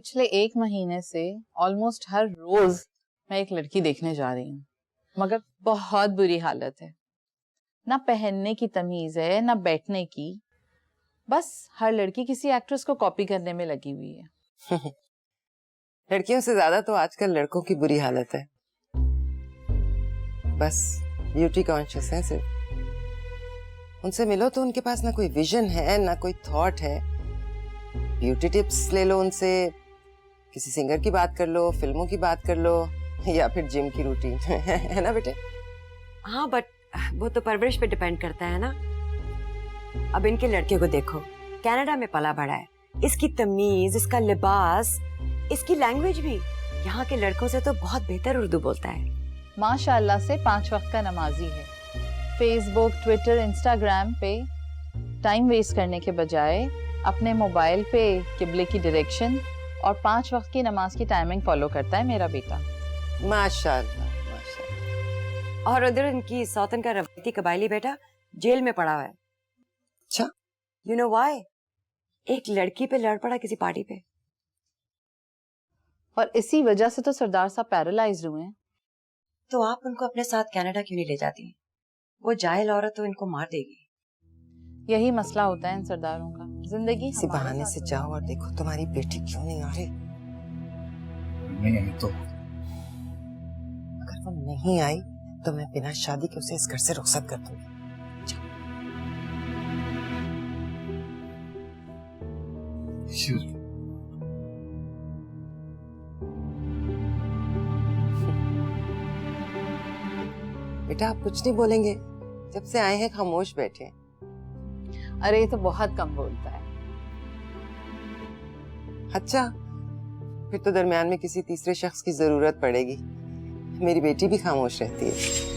पिछले 1 महीने से ऑलमोस्ट हर रोज मैं एक लड़की देखने जा रही हूँ, मगर बहुत बुरी हालत है। ना पहनने की तमीज है, ना बैठने की। बस हर लड़की किसी एक्ट्रेस को कॉपी करने में लगी हुई है। लड़कियों से ज्यादा तो आजकल लड़कों की बुरी हालत है। बस ब्यूटी कॉन्शियस है सिर्फ। उनसे मिलो तो उनके पास ना कोई विजन है, ना कोई थॉट है। ब्यूटी टिप्स ले लो उनसे, किसी सिंगर की बात कर लो, फिल्मों की बात कर लो, या फिर जिम की रूटीन है ना बेटे? हाँ, बट वो तो परवरिश पे डिपेंड करता है ना। अब इनके लड़के को देखो, कनाडा में पला बड़ा है, इसकी तमीज, इसका लिबास, इसकी लैंग्वेज भी यहाँ के लड़कों से तो बहुत बेहतर उर्दू बोलता है। माशाल्लाह से 5 वक्त का नमाजी है। फेसबुक, ट्विटर, इंस्टाग्राम पे टाइम वेस्ट करने के बजाय अपने मोबाइल पे किबले की डायरेक्शन और 5 वक्त की नमाज की टाइमिंग फॉलो करता है मेरा बेटा। माशाल्लाह, माशाल्लाह। और उधर इनकी सौतन का रवायती कबायली बेटा जेल में पड़ा हुआ है। अच्छा, यू नो व्हाई? एक लड़की पे लड़ पड़ा किसी पार्टी पे, और इसी वजह से तो सरदार साहब पैरालाइज्ड हुए हैं। तो आप उनको अपने साथ कनाडा क्यों नहीं ले जाती? वो जाहिल औरत तो इनको मार देगी। यही मसला होता है इन सरदारों का। जिंदगी इसी बहाने से जाओ और देखो तुम्हारी बेटी क्यों नहीं आ रही। नहीं तो अगर वो नहीं आई तो मैं बिना शादी के उसे इस घर से रुखसत कर दूंगी। बेटा आप कुछ नहीं बोलेंगे? जब से आए हैं खामोश बैठे। अरे ये तो बहुत कम बोलता है। अच्छा, फिर तो दरमियान में किसी तीसरे शख्स की जरूरत पड़ेगी। मेरी बेटी भी खामोश रहती है।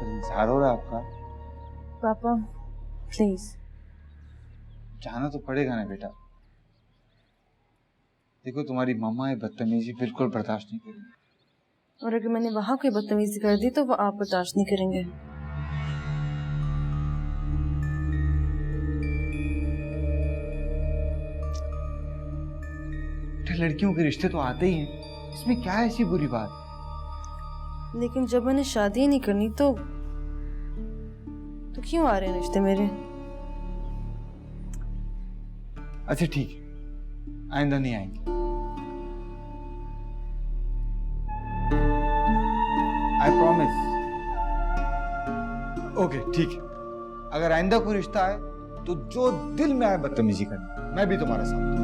इंतजार हो रहा है आपका? पापा प्लीज। जाना तो पड़ेगा ना बेटा। देखो तुम्हारी मम्मा ये बदतमीजी बिल्कुल बर्दाश्त नहीं करेंगी। और अगर मैंने वहां कोई बदतमीजी कर दी तो वो आप बर्दाश्त नहीं करेंगे। लड़कियों के रिश्ते तो आते ही हैं, इसमें क्या है ऐसी बुरी बात? लेकिन जब मैंने शादी ही नहीं करनी तो क्यों आ रहे हैं रिश्ते मेरे? अच्छा ठीक है, आइंदा नहीं आएंगे। I promise. ओके ठीक है, अगर आइंदा कोई रिश्ता आए तो जो दिल में आए बदतमीजी करनी, मैं भी तुम्हारे साथ हूं।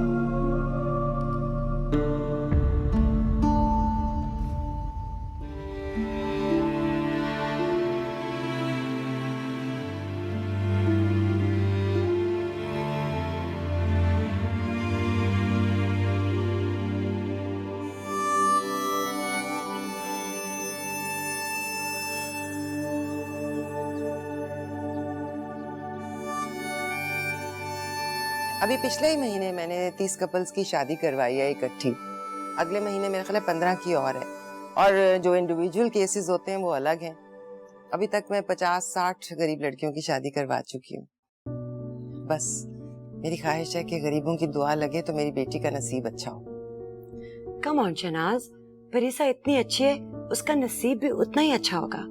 अभी पिछले ही महीने मैंने 30 कपल्स की शादी करवाई है इकट्ठी। अगले महीने मेरे ख्याल 15 की और है। और जो इंडिविजुअल केसेस होते हैं वो अलग हैं। अभी तक मैं 50-60 गरीब लड़कियों की शादी करवा चुकी हूँ। बस मेरी ख्वाहिश है कि गरीबों की दुआ लगे तो मेरी बेटी का नसीब अच्छा हो। कम ऑन शहनाज, परिसा इतनी अच्छी है, उसका नसीब भी उतना ही अच्छा होगा।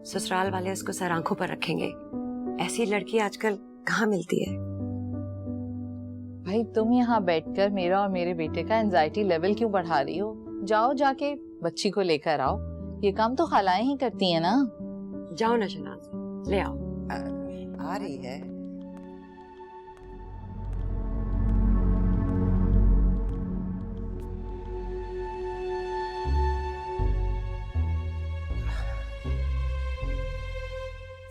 ससुराल वाले उसको सर आंखों पर रखेंगे। ऐसी लड़की आजकल कहाँ मिलती है? भाई तुम यहाँ बैठकर मेरा और मेरे बेटे का एंजाइटी लेवल क्यों बढ़ा रही हो? जाओ जाके बच्ची को लेकर आओ। ये काम तो खालाएं ही करती हैं ना। जाओ ना शहनाज, ले आओ। आ रही है।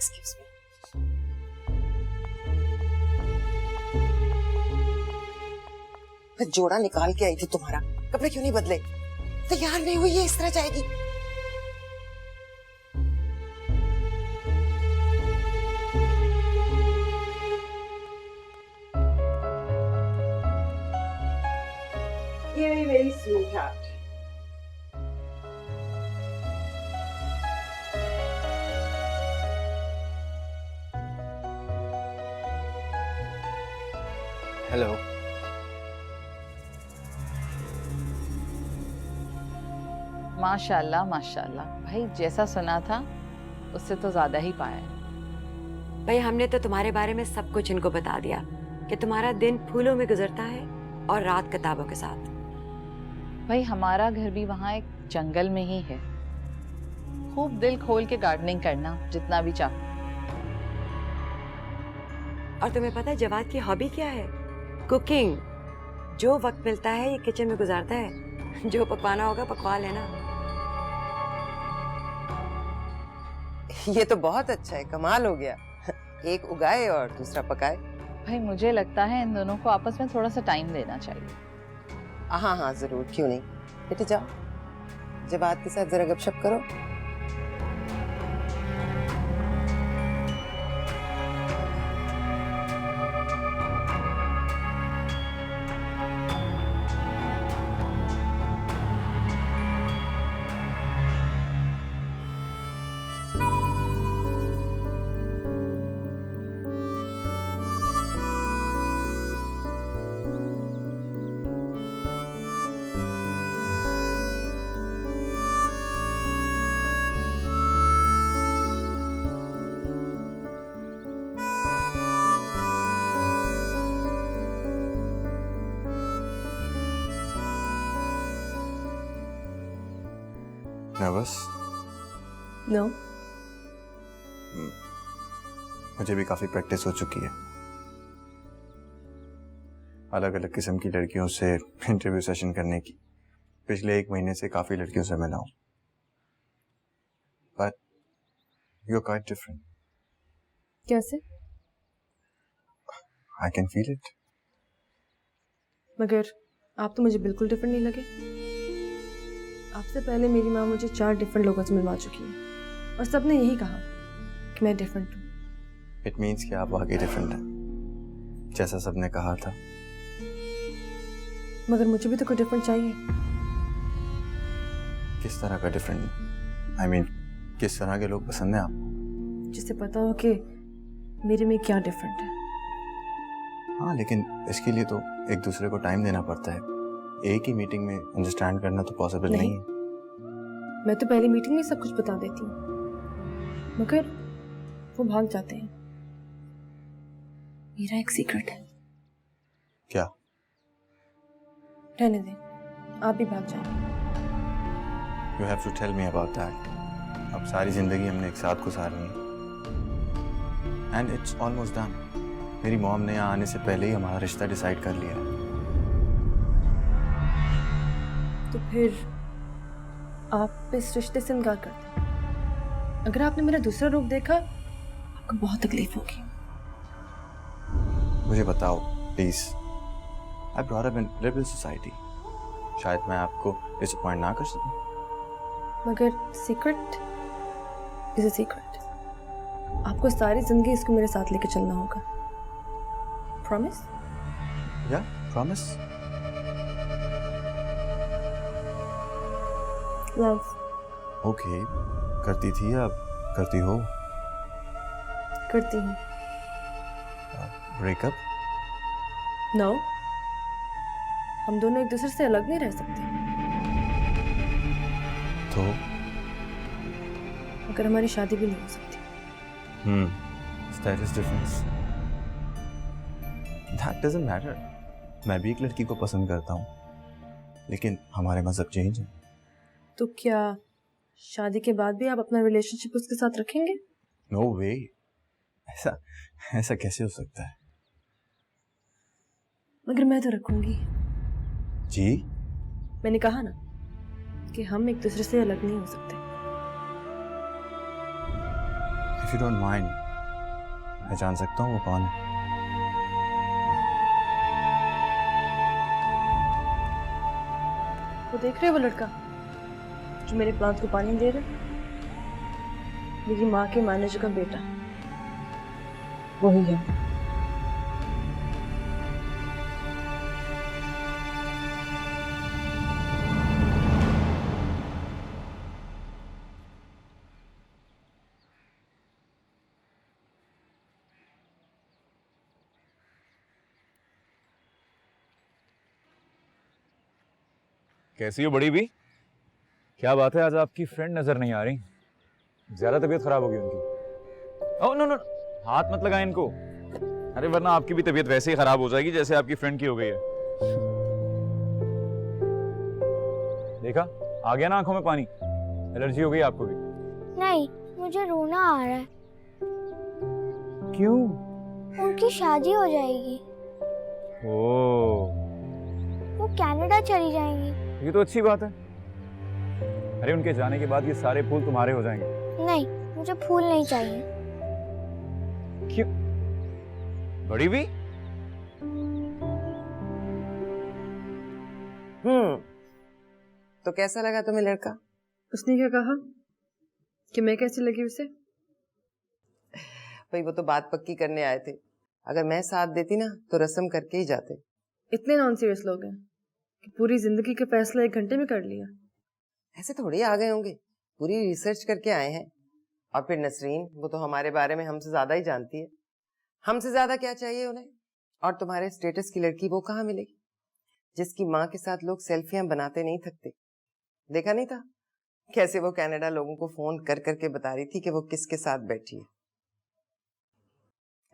Excuse me. मैं जोड़ा निकाल के आई थी तुम्हारा, कपड़े क्यों नहीं बदले? तैयार नहीं हुई है, इस तरह जाएगी। Very sweetheart. हेलो। माशाल्लाह माशाल्लाह, भाई जैसा सुना था उससे तो ज्यादा ही पाया है। भाई हमने तो तुम्हारे बारे में सब कुछ इनको बता दिया कि तुम्हारा दिन फूलों में गुजरता है और रात किताबों के साथ। भाई हमारा घर भी वहाँ एक जंगल में ही है, खूब दिल खोल के गार्डनिंग करना जितना भी चाहो। और तुम्हें पता है जवाद की हॉबी क्या है? कुकिंग। जो वक्त मिलता है ये किचन में गुजारता है, जो पकवाना होगा पकवा लेना। ये तो बहुत अच्छा है, कमाल हो गया। एक उगाए और दूसरा पकाए। भाई मुझे लगता है इन दोनों को आपस में थोड़ा सा टाइम देना चाहिए। हाँ हाँ जरूर, क्यों नहीं। बेटे जाओ, जवाद के साथ जरा गपशप करो। नर्वस? नो। मुझे भी काफी प्रैक्टिस हो चुकी है, अलग अलग किस्म की लड़कियों से इंटरव्यू सेशन करने की। पिछले 1 महीने से काफी लड़कियों से मिला हूं, but you are quite different. कैसे? I can feel it. मगर आप तो मुझे बिल्कुल डिफरेंट नहीं लगे। आपसे पहले मेरी माँ मुझे 4 डिफरेंट लोगों से मिलवा चुकी है और सबने यही कहा कि मैं डिफरेंट हूँ। इट मीन्स कि आप वाकई डिफरेंट हैं, जैसा सबने कहा था। मगर मुझे भी तो कोई डिफरेंट चाहिए। किस तरह का डिफरेंट? आई मीन किस तरह के लोग पसंद हैं आपको? जिससे पता हो कि मेरे में क्या डिफरेंट है। हाँ, लेकिन इसके लिए तो एक दूसरे को टाइम देना पड़ता है। एक ही मीटिंग में अंडरस्टैंड करना तो पॉसिबल नहीं है। मैं तो पहली मीटिंग में सब कुछ बता देती हूँ, मगर वो भाग जाते हैं। मेरा एक सीक्रेट है। क्या? रहने दें, आप भी भाग जाएंगे। You have to tell me about that. अब सारी जिंदगी हमने एक साथ गुजारनी है, and it's almost done. मेरी मॉम ने यहाँ आने से पहले ही हमारा रिश्ता डिसाइड कर लिया है। तो फिर आप इस रिश्ते से इनकार करते हैं। अगर आपने मेरा दूसरा रूप देखा, आपको बहुत तकलीफ होगी। मुझे बताओ please. I brought up in liberal society. शायद मैं आपको डिसअपॉइंट ना कर सकूं। मगर सीक्रेट इज अ सीक्रेट। आपको सारी जिंदगी इसको मेरे साथ लेके चलना होगा। प्रॉमिस? या प्रॉमिस? लव। ओके, करती थी या करती हो? करती हूँ। ब्रेकअप? नो, हम दोनों एक दूसरे से अलग नहीं रह सकते। तो मगर हमारी शादी भी नहीं हो सकती। Status difference. That doesn't matter. मैं भी एक लड़की को पसंद करता हूँ, लेकिन हमारे मजहब चेंज है। तो क्या शादी के बाद भी आप अपना रिलेशनशिप उसके साथ रखेंगे? नो वे। ऐसा ऐसा कैसे हो सकता है? मगर मैं तो रखूंगी। जी? मैंने कहा ना कि हम एक दूसरे से अलग नहीं हो सकते। If you don't mind, मैं जान सकता हूँ वो कौन है? वो देख रहे हो वो लड़का जो मेरे प्लांट को पानी दे रहा है? मेरी माँ के मैनेजर का बेटा वही है। कैसी हो बड़ी भी? क्या बात है, आज आपकी फ्रेंड नजर नहीं आ रही। ज्यादा तबीयत खराब होगी उनकी। ओह नो नो, हाथ मत लगाएं इनको। अरे वरना आपकी भी तबीयत वैसे ही खराब हो जाएगी जैसे आपकी फ्रेंड की हो गई है। देखा, आ गया ना आंखों में पानी। एलर्जी हो गई आपको भी? नहीं, मुझे रोना आ रहा है। क्यों? उनकी शादी हो जाएगी, ओह, वो कनाडा चली जाएंगी। ये तो अच्छी बात है। अरे उनके जाने के बाद ये सारे फूल तुम्हारे हो जाएंगे। नहीं, मुझे फूल नहीं चाहिए। क्यों? बड़ी भी? तो कैसा लगा तुम्हें लड़का? उसने क्या कहा कि मैं कैसी लगी उसे? भाई वो तो बात पक्की करने आए थे। अगर मैं साथ देती ना तो रस्म करके ही जाते। इतने नॉन सीरियस लोग हैं कि पूरी जिंदगी का फैसला 1 घंटे में कर लिया। ऐसे थोड़ी आ गए होंगे, पूरी रिसर्च करके आए हैं। और फिर नसरीन, वो तो हमारे बारे में हमसे ज्यादा ही जानती है। हमसे ज्यादा क्या चाहिए उन्हें? और तुम्हारे स्टेटस की लड़की वो कहाँ मिलेगी जिसकी माँ के साथ लोग सेल्फियां बनाते नहीं थकते? देखा नहीं था कैसे वो कनाडा लोगों को फोन कर करके बता रही थी कि वो किसके साथ बैठी है?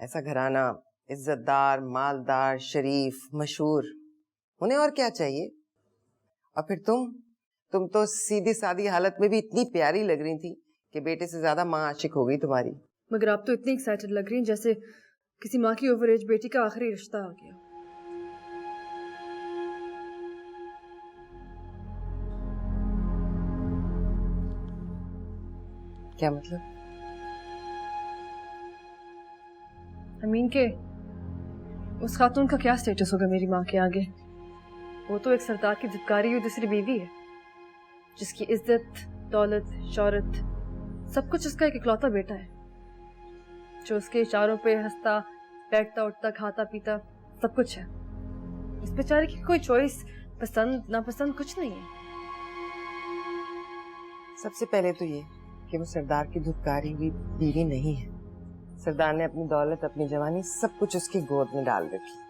ऐसा घराना, इज्जतदार, मालदार, शरीफ, मशहूर, उन्हें और क्या चाहिए? और फिर तुम तो सीधी सादी हालत में भी इतनी प्यारी लग रही थी कि बेटे से ज्यादा माँ आशिक हो गई तुम्हारी। मगर आप तो इतनी एक्साइटेड लग रही हैं जैसे किसी माँ की ओवर एज बेटी का आखिरी रिश्ता आ गया। क्या मतलब? अमीन के उस खातून का क्या स्टेटस होगा मेरी माँ के आगे? वो तो एक सरदार की धिक्कारी हुई दूसरी बीवी है जिसकी इज्जत, दौलत, शौहरत सब कुछ उसका एक इकलौता बेटा है जो उसके इशारों पे हंसता, बैठता, उठता, खाता, पीता सब कुछ है। इस बेचारे की कोई चॉइस, पसंद नापसंद कुछ नहीं है। सबसे पहले तो ये कि वो सरदार की धुतकारी हुई बीवी नहीं है। सरदार ने अपनी दौलत, अपनी जवानी सब कुछ उसकी गोद में डाल रखी।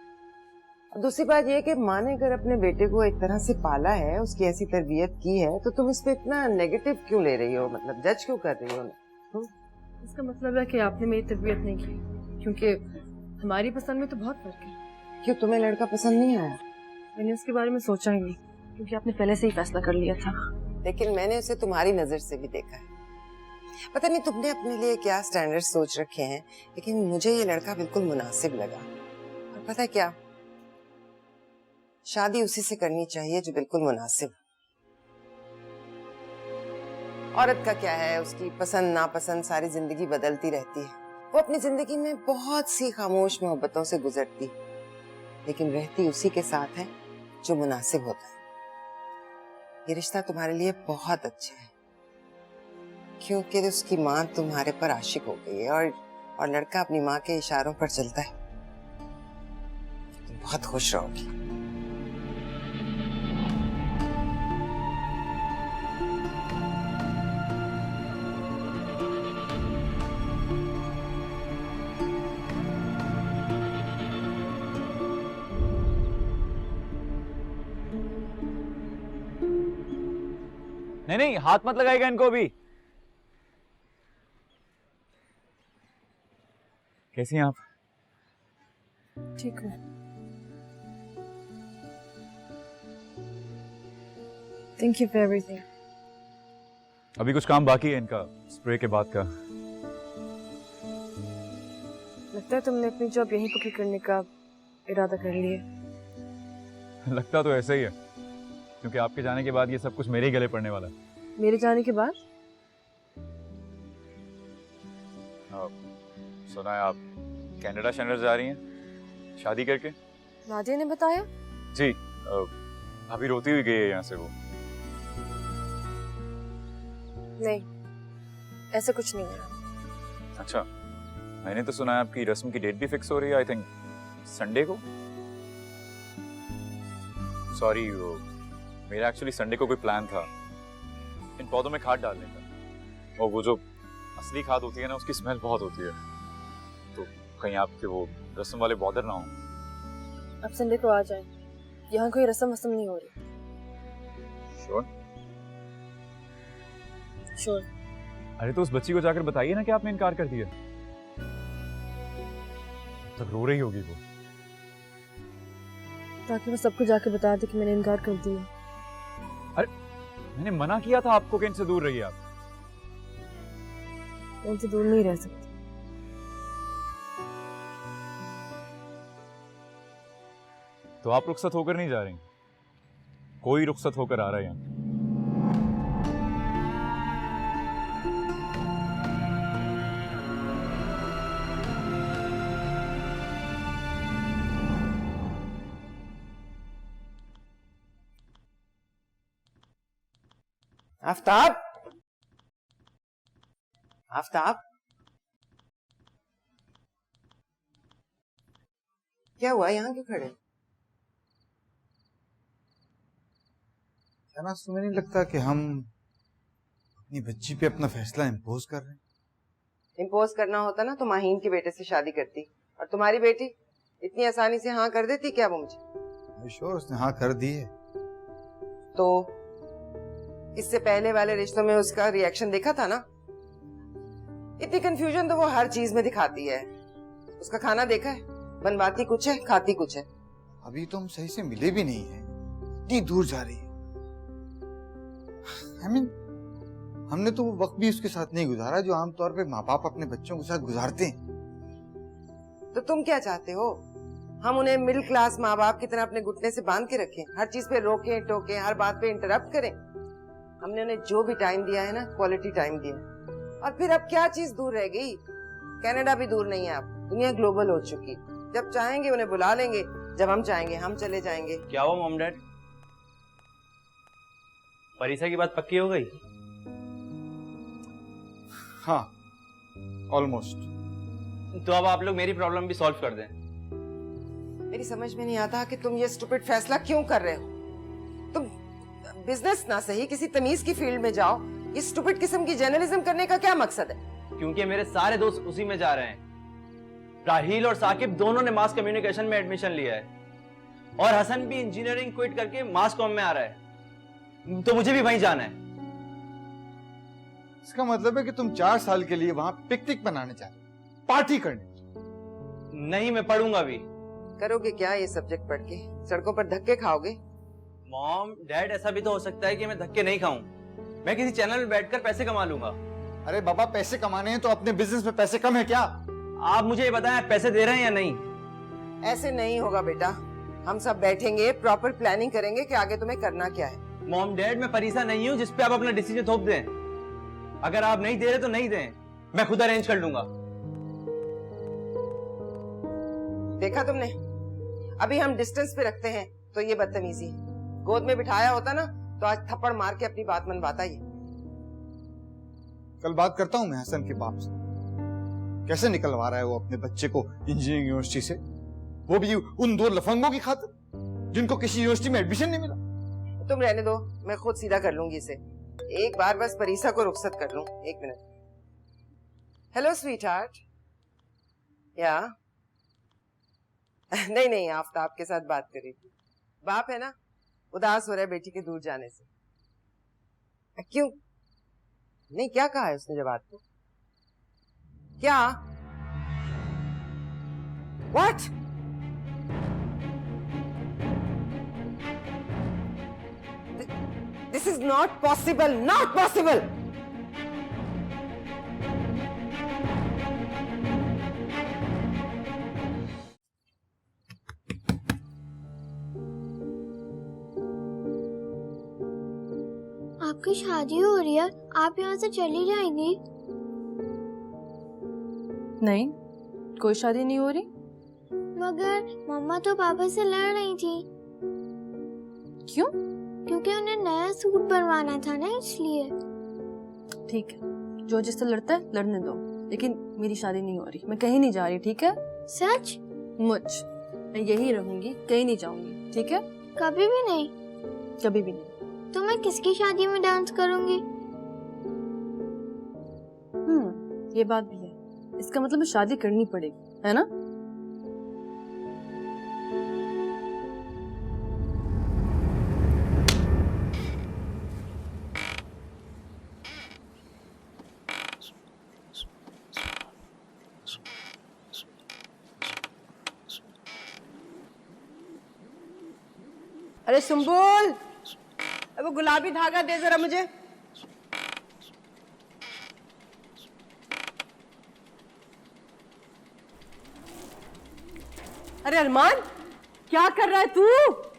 और दूसरी बात ये कि माँ ने अगर अपने बेटे को एक तरह से पाला है, उसकी ऐसी तरबियत की है, तो तुम इस पे इतना नेगेटिव क्यों ले रही हो? मतलब जज क्यों कर रही हो? इसका मतलब है कि आपने मेरी तरबियत नहीं की, क्योंकि हमारी पसंद में तो बहुत फर्क है। क्यों, तुम्हें लड़का पसंद नहीं आया? मैंने उसके बारे में सोचा ही नहीं, क्योंकि आपने पहले से ही फैसला कर लिया था। लेकिन मैंने उसे तुम्हारी नजर से भी देखा है। पता नहीं तुमने अपने लिए क्या स्टैंडर्ड सोच रखे हैं, लेकिन मुझे ये लड़का बिल्कुल मुनासिब लगा। और पता है क्या, शादी उसी से करनी चाहिए जो बिल्कुल मुनासिब। औरत का क्या है, उसकी पसंद नापसंद सारी जिंदगी बदलती रहती है। वो अपनी जिंदगी में बहुत सी खामोश मोहब्बतों से गुजरती है, लेकिन रहती उसी के साथ है जो मुनासिब होता है। ये रिश्ता तुम्हारे लिए बहुत अच्छा है क्योंकि उसकी माँ तुम्हारे पर आशिक हो गई है और लड़का अपनी माँ के इशारों पर चलता है। तुम बहुत खुश रहोगी। नहीं नहीं, हाथ मत लगाएगा इनको अभी। कैसी हैं आप? ठीक है। Thank you for everything. अभी कुछ काम बाकी है इनका, स्प्रे के बाद का। लगता है तुमने अपनी जॉब यहीं पक्की करने का इरादा कर लिया। लगता तो ऐसा ही है, क्योंकि आपके जाने के बाद ये सब कुछ मेरे ही गले पड़ने वाला है। मेरे जाने के बाद? सुना है आप कनाडा शनर जा रही हैं शादी करके? नादिया ने बताया? जी, अभी रोती हुई गई है यहाँ से वो। नहीं, ऐसा कुछ नहीं है। अच्छा, मैंने तो सुना है आपकी रस्म की डेट भी फिक्स हो रही है, आई थिंक संडे को। सॉरी, मेरा एक्चुअली संडे को कोई प्लान था इन पौधों में खाद डालने का, और वो जो असली खाद होती है ना उसकी स्मेल बहुत होती है, तो कहीं आपके वो रस्म वाले बॉदर ना हो। अब संडे को आ जाए, यहाँ कोई रस्म वस्म नहीं हो रही। श्योर? श्योर। अरे तो उस बच्ची को जाकर बताइए ना कि आपने इनकार कर दिया। तब रो रही होगी वो। ताकि वो सबको जाके बता दे कि मैंने इनकार कर दिया। अरे मैंने मना किया था आपको कि इनसे दूर रहिए आप। उनसे दूर नहीं रह सकती। तो आप रुखसत होकर नहीं जा रही? कोई रुखसत होकर आ रहा है यहाँ? आफ्ताब, आफ्ताब, क्या हुआ? यहाँ क्यों खड़े? क्या ना, तुम्हें नहीं लगता कि हम अपनी बच्ची पे अपना फैसला इम्पोज कर रहे हैं? इम्पोज करना होता ना तो माहीन के बेटे से शादी करती, और तुम्हारी बेटी इतनी आसानी से हाँ कर देती क्या वो मुझे? श्योर, उसने हाँ कर दी है। तो इससे पहले वाले रिश्तों में उसका रिएक्शन देखा था ना? इतनी कंफ्यूजन तो वो हर चीज में दिखाती है। उसका खाना देखा है? बनवाती कुछ है, खाती कुछ है। अभी तो हम सही से मिले भी नहीं है, इतनी दूर जा रही है। I mean, हमने तो वो वक्त भी उसके साथ नहीं गुजारा जो आमतौर पे माँ बाप अपने बच्चों के साथ गुजारते हैं। तो तुम क्या चाहते हो? हम उन्हें मिडिल क्लास माँ बाप की तरह अपने घुटने से बांध के रखें, हर चीज पे रोकें टोकें, हर बात पे इंटरप्ट करें? हमने उन्हें जो भी टाइम दिया है ना, क्वालिटी टाइम दिया, और फिर अब क्या चीज दूर रह गई? कनाडा भी दूर नहीं है, अब दुनिया ग्लोबल हो चुकी। जब चाहेंगे उन्हें बुला लेंगे, जब हम चाहेंगे हम चले जाएंगे। क्या हुआ मॉम डैड? परीक्षा की बात पक्की हो गई? हाँ, ऑलमोस्ट। तो अब आप लोग मेरी प्रॉब्लम भी सॉल्व कर दें। मेरी समझ में नहीं आता कि तुम ये स्टूपिड फैसला क्यों कर रहे हो। तुम बिजनेस ना सही किसी तमीज की फील्ड में जाओ। ये स्टूपिड किस्म की जर्नलिज्म करने का क्या मकसद है? क्योंकि मेरे सारे दोस्त उसी में जा रहे हैं। राहील और साकिब दोनों ने मास कम्युनिकेशन में एडमिशन लिया है, और हसन भी इंजीनियरिंग क्विट करके मास कॉम में आ रहा है, तो मुझे भी वहीं जाना है। इसका मतलब है कि तुम 4 साल के लिए वहां पिकनिक मनाने जा रहे हो, पार्टी करने? नहीं, मैं पढ़ूंगा भी। करोगे क्या ये सब्जेक्ट पढ़ के? सड़कों पर धक्के खाओगे? मॉम डैड, ऐसा भी तो हो सकता है कि मैं धक्के नहीं खाऊं, मैं किसी चैनल में बैठकर पैसे कमा लूंगा। अरे बाबा, पैसे कमाने हैं तो अपने बिजनेस में पैसे कम है क्या? आप मुझे ये बताएं, पैसे दे रहे हैं या नहीं? ऐसे नहीं होगा बेटा। हम सब बैठेंगे, प्रॉपर प्लानिंग करेंगे कि आगे तुम्हें करना क्या है। मॉम डैड, मैं परीक्षा नहीं हूँ जिसपे आप अपना डिसीजन थोप दें। अगर आप नहीं दे रहे तो नहीं दें, मैं खुद अरेंज कर लूंगा। देखा तुमने, अभी हम डिस्टेंस पे रखते हैं तो ये बदतमीजी है। गोद में बिठाया होता ना तो आज थप्पड़ मार के अपनी बात मनवाता ही। कल बात करता हूँ मैं हसन के बाप से, कैसे निकलवा रहा है वो अपने बच्चे को इंजीनियरिंग यूनिवर्सिटी से, वो भी उन 2 लफंगों की खातिर जिनको किसी यूनिवर्सिटी में एडमिशन नहीं मिला। तुम रहने दो, मैं खुद सीधा कर लूंगी इसे। एक बार बस परीक्षा को रुखसत कर लूं। 1 मिनट। Hello sweet heart. या नहीं नहीं, आफ्ताब के साथ बात कर रही थी। बाप है ना, उदास हो रहा है बेटी के दूर जाने से। क्यों? नहीं, क्या कहा है उसने जब आपको? क्या? What? This is not possible. Not possible. आपकी शादी हो रही है, आप यहाँ से चली जाएंगी? नहीं, कोई शादी नहीं हो रही। मगर मम्मा तो पापा से लड़ रही थी। क्यों? क्योंकि उन्हें नया सूट बनवाना था ना, इसलिए। ठीक है, जो जिससे लड़ता है लड़ने दो, लेकिन मेरी शादी नहीं हो रही। मैं कहीं नहीं जा रही, ठीक है? सच? मैं यही रहूंगी, कहीं नहीं जाऊंगी, ठीक है? कभी भी नहीं? कभी भी नहीं। तो मैं किसकी शादी में डांस करूंगी? ये बात भी है। इसका मतलब शादी करनी पड़ेगी, है ना? अरे सुम्बुल, वो गुलाबी धागा दे जरा मुझे। अरे अरमान, क्या कर रहा है तू?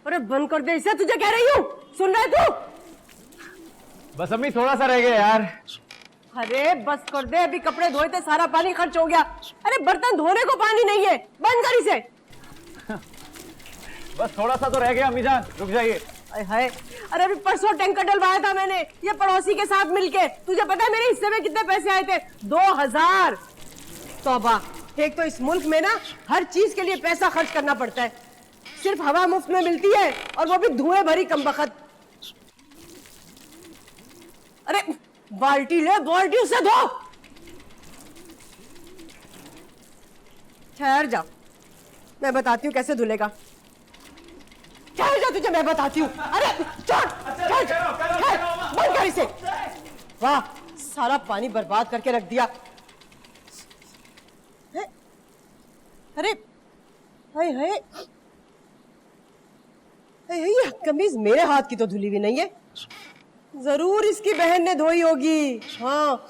अरे बंद कर दे इसे, तुझे कह रही हूँ। सुन रहा है तू? बस अम्मी थोड़ा सा रह गया यार। अरे बस कर दे, अभी कपड़े धोए थे, सारा पानी खर्च हो गया। अरे बर्तन धोने को पानी नहीं है, बंद कर इसे। बस थोड़ा सा तो रह गया अम्मी जान, रुक जाइए। हाय, अरे अभी परसों टैंकर डलवाया था मैंने, ये पड़ोसी के साथ मिलके। तुझे पता है मेरे हिस्से में कितने पैसे आए थे? 2000। तौबा, एक तो इस मुल्क में ना हर चीज के लिए पैसा खर्च करना पड़ता है। सिर्फ हवा मुफ्त में मिलती है, और वो भी धुएं भरी कमबख्त। अरे बाल्टी ले, बाल्टी उसे धो। ठहर जा, मैं बताती हूँ कैसे धुलेगा। ठहर जा, तुझे मैं बताती हूँ। अरे चल चल चल, बंद कर इसे। वाह, सारा पानी बर्बाद करके रख दिया। अरे हाय हाय, ये कमीज मेरे हाथ की तो धुली भी नहीं है। जरूर इसकी बहन ने धोई होगी। हाँ,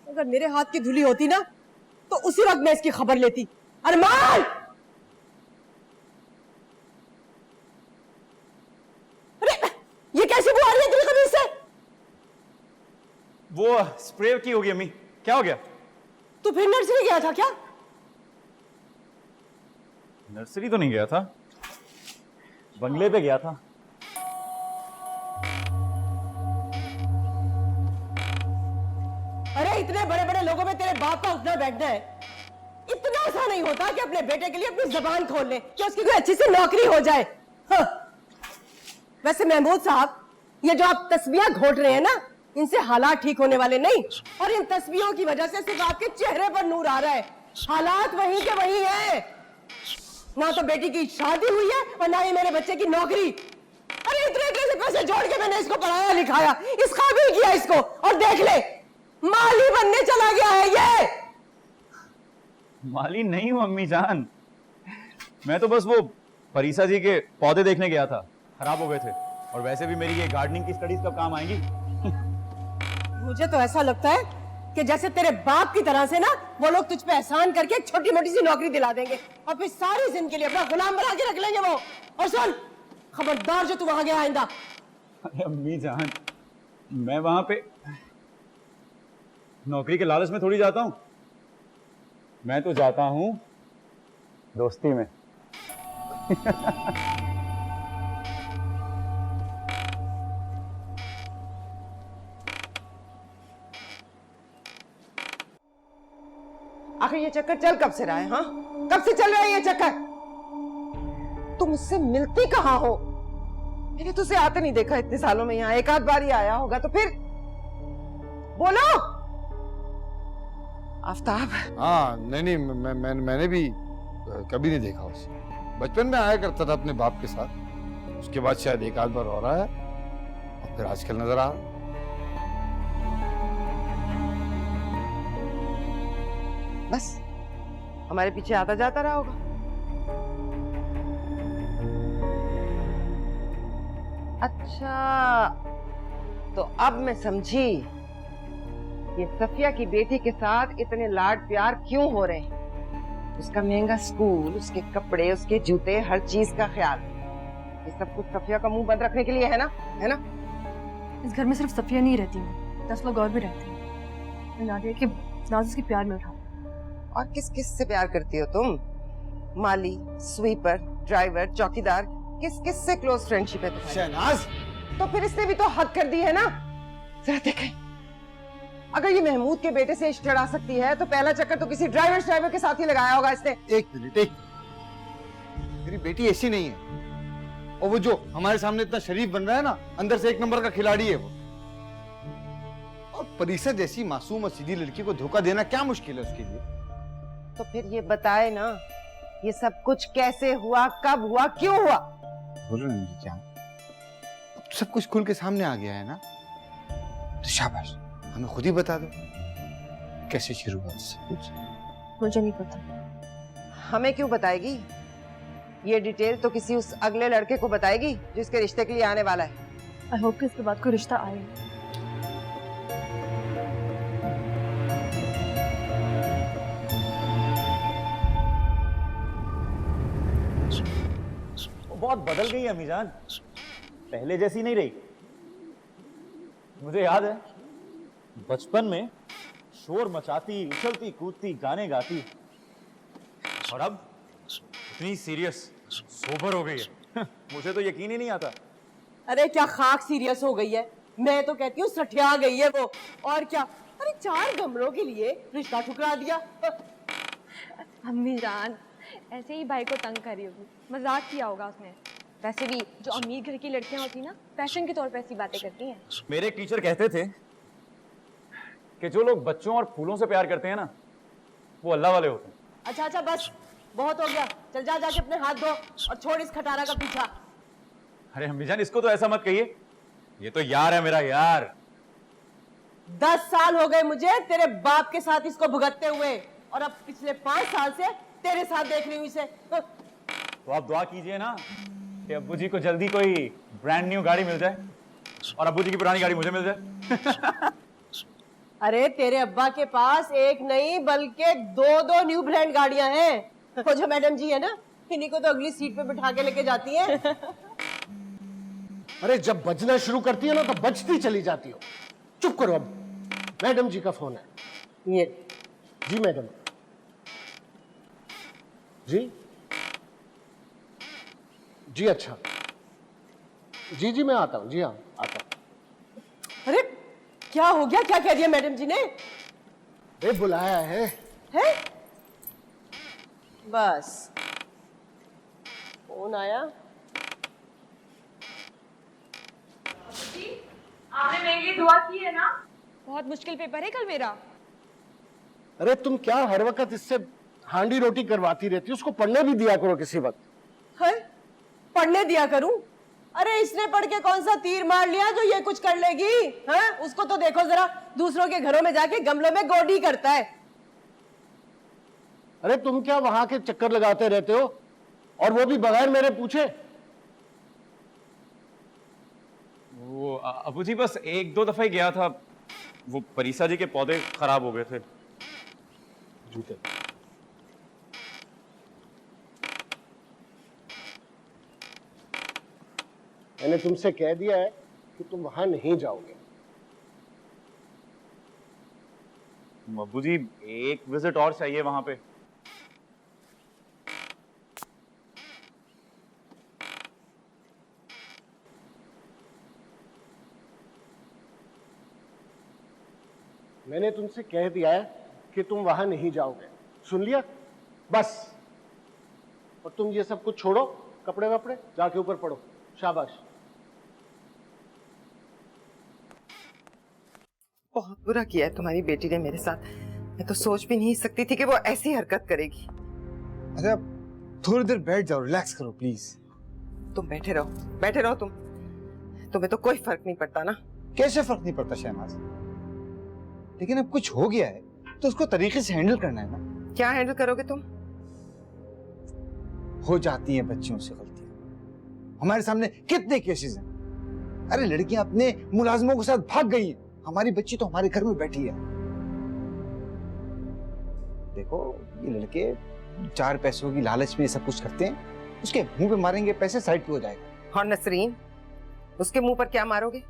अगर मेरे हाथ की धुली होती ना तो उसी वक्त मैं इसकी खबर लेती। अरमान, अरे ये कैसी बू आ रही है तेरी कमीज से? वो स्प्रे की होगी अम्मी, क्या हो गया? तू फिर नर्सरी गया था क्या? नर्सरी तो नहीं गया था, बंगले पे गया था। अरे इतने बड़े बड़े लोगों में तेरे बाप का उठना बैठना है। इतना आसान नहीं होता कि अपने बेटे के लिए अपनी जबान खोल ले कि उसकी कोई अच्छी सी नौकरी हो जाए। हाँ। वैसे महमूद साहब, ये जो आप तस्बीहां घोट रहे हैं ना, इनसे हालात ठीक होने वाले नहीं। और इन तस्बीहों की वजह से सिर्फ आपके चेहरे पर नूर आ रहा है। हालात वही के वही है। ना तो बेटी की शादी हुई है और ना ही मेरे बच्चे की नौकरी। अरे इतने इतने से पैसे जोड़ के मैंने इसको पढ़ाया लिखाया, इस काबिल किया इसको, और देख ले माली बनने चला गया है ये। माली नहीं हूं अम्मी जान, मैं तो बस वो परीसा जी के पौधे देखने गया था, खराब हो गए थे। और वैसे भी मेरी ये गार्डनिंग की स्टडीज कब काम आएंगी। मुझे तो ऐसा लगता है कि जैसे तेरे बाप की तरह से ना वो लोग तुझ पे एहसान करके एक छोटी मोटी सी नौकरी दिला देंगे और फिर सारी जिंदगी के लिए अपना गुलाम बना के रख लेंगे वो। और सुन, खबरदार जो तू वहां गया आइंदा। अरे अम्मी जान, मैं वहां पे नौकरी के लालच में थोड़ी जाता हूं, मैं तो जाता हूं दोस्ती में। आखिर ये चक्कर चल कब से रहा है? हाँ, कब से चल रहा है ये चक्कर? तुम मुझसे मिलती कहाँ हो? मैंने तुझे आते नहीं देखा इतने सालों में। यहाँ एक आध बार ही आया होगा, तो फिर बोलो। आफ्ताब? हाँ, नहीं, मैंने भी कभी नहीं देखा उसे। बचपन में आया करता था अपने बाप के साथ, उसके बाद शायद एक आध बार हो रहा है, और फिर आजकल नजर आ रहा। बस हमारे पीछे आता जाता रहा होगा। अच्छा, तो अब मैं समझी ये सफिया की बेटी के साथ इतने लाड प्यार क्यों हो रहे हैं। उसका महंगा स्कूल, उसके कपड़े, उसके जूते, हर चीज का ख्याल, ये सब कुछ सफिया का मुंह बंद रखने के लिए है ना? है ना? इस घर में सिर्फ सफिया नहीं रहती है, 10 लोग और भी रहते हैं। नादिया के नाज़ के प्यार में उठा, और किस किस से प्यार करती हो तुम? माली, स्वीपर, ड्राइवर, चौकीदार, किस किस से क्लोज फ्रेंडशिप है तुम्हारी? शहनाज, तो फिर इसने भी तो हद कर दी है ना। जरा देखें, अगर ये महमूद के बेटे से इश्क चढ़ा सकती है तो पहला चक्कर तो किसी ड्राइवर के साथ ही लगाया होगा इसने। एक मिनट, एक मेरी बेटी ऐसी नहीं है। और वो जो हमारे सामने इतना शरीफ बन रहा है ना, अंदर से एक नंबर का खिलाड़ी है वो। और परीसा जैसी मासूम और सीधी लड़की को धोखा देना क्या मुश्किल है उसके लिए? तो फिर ये बताए ना, ये सब कुछ कैसे हुआ, कब हुआ, क्यों हुआ? बोलो ना जान, अब तो सब कुछ खुल के सामने आ गया है ना, तो शाबाश, हमें खुद ही बता दो कैसे शुरू हुआ सब कुछ। मुझे नहीं पता। हमें क्यों बताएगी? ये डिटेल तो किसी उस अगले लड़के को बताएगी जो इसके रिश्ते के लिए आने वाला है। आई होप कि इसके बाद कोई रिश्ता आए। बहुत बदल गई अम्मी जान, पहले जैसी नहीं रही। मुझे याद है बचपन में शोर मचाती, उछलती कूदती, गाने गाती, और अब इतनी सीरियस, सोबर हो गई है। मुझे तो यकीन ही नहीं आता। अरे क्या खाक सीरियस हो गई है, मैं तो कहती हूँ सठिया गई है वो। और क्या, अरे 4 गमलों के लिए रिश्ता ठुकरा दिया। अम्मी जान ऐसे ही भाई को तंग करी होगी, मजाक किया होगा उसने। वैसे भी जो अमीर घर की लड़कियां होती ना, फैशन के तौर पे ऐसी बातें करती हैं। मेरे टीचर कहते थे कि जो लोग बच्चों और फूलों से प्यार करते हैं ना, वो अल्लाह वाले होते हैं। अच्छा अच्छा बस, बहुत हो गया, चल जा जाके अपने हाथ धो और छोड़ इस खटारा का पीछा। अरे अम्मी जान, इसको तो ऐसा मत कहिए, ये तो यार है मेरा यार। 10 साल हो गए मुझे तेरे बाप के साथ इसको भुगतते हुए, और अब पिछले 5 साल से तेरे साथ देख रही हूँ इसे। तो आप दुआ कीजिए ना कि अब्बू जी को जल्दी कोई ब्रांड न्यू गाड़ी मिल जाए और अब्बू जी की पुरानी गाड़ी मुझे मिल जाए। अरे तेरे अब्बा के पास एक नहीं बल्कि 2 न्यू ब्रांड गाड़ियां हैं। वो जो मैडम जी है ना, इन्हीं को तो अगली सीट पे बिठा के लेके जाती हैं। अरे जब बजना शुरू करती है ना तो बजती चली जाती हो। चुप करो, अब मैडम जी का फोन है। ये जी मैडम जी, जी अच्छा, जी जी मैं आता हूँ, जी हाँ आता हूँ। अरे क्या हो गया, क्या कह दिया मैडम जी ने? वे बुलाया है। हैं? बस फोन आया। आपने मेरे लिए दुआ की है ना? बहुत मुश्किल पेपर है कल मेरा। अरे तुम क्या हर वक्त इससे हांडी रोटी करवाती रहती हो, उसको पढ़ने भी दिया करो किसी वक्त। है? पढ़ने दिया करूं? अरे इसने पढ़ के कौन सा तीर मार लिया जो ये कुछ कर लेगी? हैं? उसको तो देखो जरा, दूसरों के घरों में जाके गमलों में गोडी करता है। अरे तुम क्या वहां के चक्कर लगाते रहते हो, और वो भी बगैर मेरे पूछे? वो अब्बू जी बस 1-2 दफा ही गया था, वो परीसा जी के पौधे खराब हो गए थे। जूते मैंने तुमसे कह दिया है कि तुम वहां नहीं जाओगे। अब्बू जी एक विजिट और चाहिए वहां पे। मैंने तुमसे कह दिया है कि तुम वहां नहीं जाओगे, सुन लिया? बस। और तुम ये सब कुछ छोड़ो, कपड़े वपड़े जाके ऊपर पड़ो। शाबाश। बहुत बुरा किया है तुम्हारी बेटी ने मेरे साथ। मैं तो सोच भी नहीं सकती थी कि वो ऐसी हरकत करेगी। अरे आप थोड़ी देर बैठ जाओ, रिलैक्स करो प्लीज। तुम बैठे रहो तुम। तुम्हें तो कोई फर्क नहीं पड़ता ना। कैसे फर्क नहीं पड़ता शहनाज, लेकिन अब कुछ हो गया है तो उसको तरीके से हैंडल करना है ना। क्या हैंडल करोगे तुम? हो जाती हैं बच्चियों से गलतियां, हमारे सामने कितने केसेस हैं। अरे लड़कियां अपने मुलाजिमों के साथ भाग गई हैं, हमारी बच्ची तो हमारे घर में बैठी है। देखो ये लड़के 4 पैसों की लालच में सब कुछ करते हैं, उसके मुंह पे मारेंगे पैसे, साइड पे हो जाएगा। और नसरीन, उसके मुंह पर क्या मारोगे?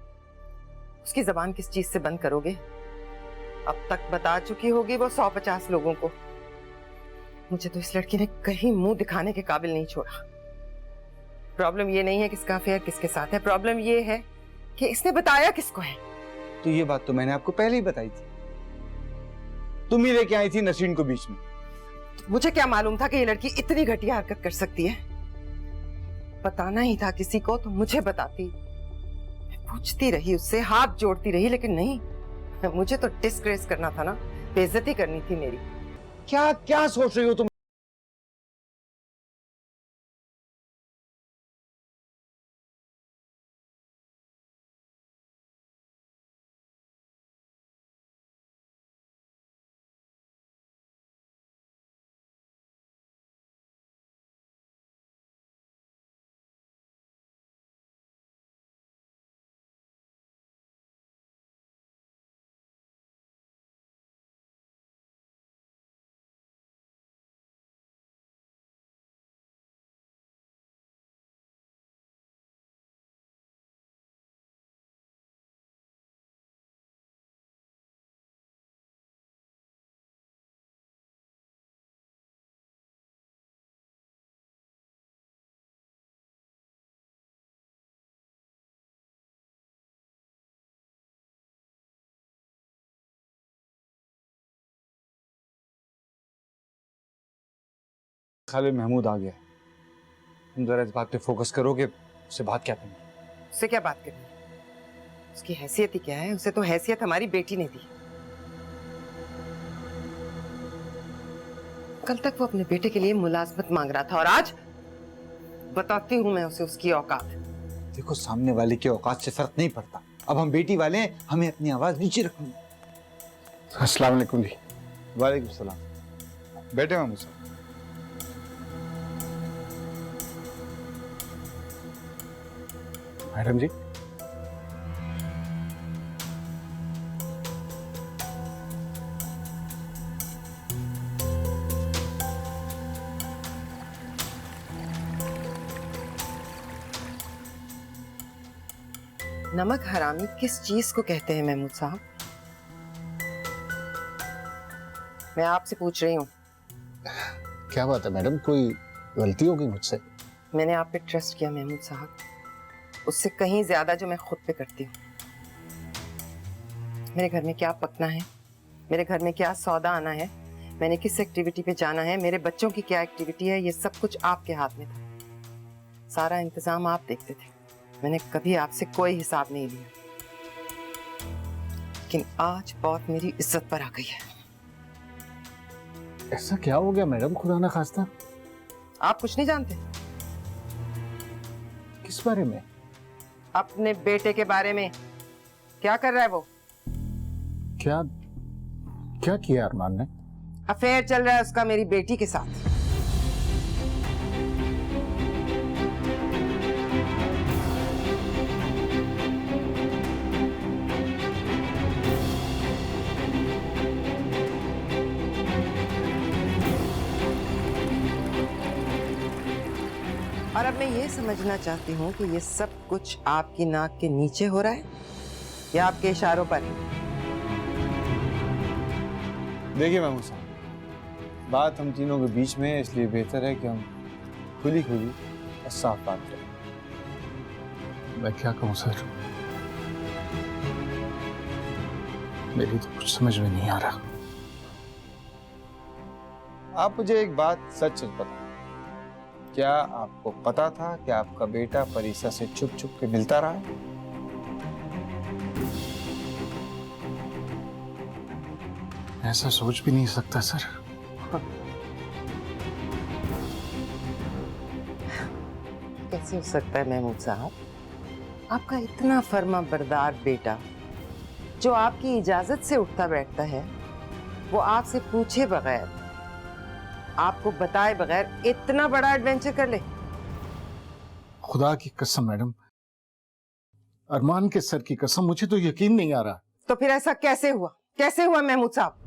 उसकी जबान किस चीज से बंद करोगे? अब तक बता चुकी होगी वो 150 लोगों को मुझे तो इस लड़की ने कहीं मुंह दिखाने के काबिल नहीं छोड़ा। प्रॉब्लम ये नहीं है किसका अफेयर किसके साथ है, प्रॉब्लम ये है कि इसने बताया किसको है। तो ये बात तो मैंने आपको पहले ही बताई थी, तुम ही लेके आई थी नसरीन को बीच में। मुझे क्या मालूम था कि ये लड़की इतनी घटिया हरकत कर सकती है। बताना ही था किसी को तो मुझे बताती। मैं पूछती रही उससे, हाथ जोड़ती रही, लेकिन नहीं, मुझे तो डिस्ग्रेस करना था ना, बेइज्जती करनी थी मेरी। क्या क्या सोच रही हो तुम? खालिद महमूद आ गया, तुम जरा इस बात पे फोकस करो कि उससे बात क्या करनी है। उससे क्या बात करनी? उसकी हैसियत ही क्या है? उसे तो हैसियत हमारी बेटी ने दी। कल तक वो अपने बेटे के लिए मुलाजमत मांग रहा था और आज बताती हूँ मैं उसे उसकी औकात। देखो, सामने वाले की औकात से फर्क नहीं पड़ता। अब हम बेटी वाले हैं, हमें अपनी आवाज नीचे रखनी है। अस्सलाम वालेकुम जी। वालेकुम सलाम। बैठे मामू साहब। मैडम जी, नमक हरामी किस चीज को कहते हैं महमूद साहब? मैं आपसे पूछ रही हूँ। क्या बात है मैडम, कोई गलती होगी मुझसे? मैंने आप पे ट्रस्ट किया महमूद साहब, उससे कहीं ज्यादा जो मैं खुद पे करती हूँ। मेरे घर में क्या पकना है, मेरे घर में क्या सौदा आना है, मैंने किस एक्टिविटी पे जाना है, मेरे बच्चों की क्या एक्टिविटी है, ये सब कुछ आपके हाथ में था। सारा इंतजाम आप देखते थे, मैंने कभी आपसे कोई हिसाब नहीं लिया। लेकिन आज बात मेरी इज्जत पर आ गई है। ऐसा क्या हो गया मैडम, खुदा ना खास्ता? आप कुछ नहीं जानते? किस बारे में? अपने बेटे के बारे में। क्या कर रहा है वो? क्या क्या किया अरमान ने? अफेयर चल रहा है उसका मेरी बेटी के साथ। और अब मैं ये समझना चाहती हूँ कि ये सब कुछ आपकी नाक के नीचे हो रहा है या आपके इशारों पर? देखिए महमूद साहब, बात हम तीनों के बीच में है, इसलिए बेहतर है कि हम खुली खुली और साफ बात करें। मैं क्या कहूँ सर, मेरी तो कुछ समझ में नहीं आ रहा। आप मुझे एक बात सच सच बताओ, क्या आपको पता था कि आपका बेटा परीसा से छुप छुप के मिलता रहा है? ऐसा सोच भी नहीं सकता सर। कैसे हो सकता है महमूद साहब? आपका इतना फर्मा बरदार बेटा जो आपकी इजाजत से उठता बैठता है, वो आपसे पूछे बगैर, आपको बताए बगैर इतना बड़ा एडवेंचर कर ले? खुदा की कसम मैडम, अरमान के सर की कसम, मुझे तो यकीन नहीं आ रहा। तो फिर ऐसा कैसे हुआ? कैसे हुआ महमूद साहब?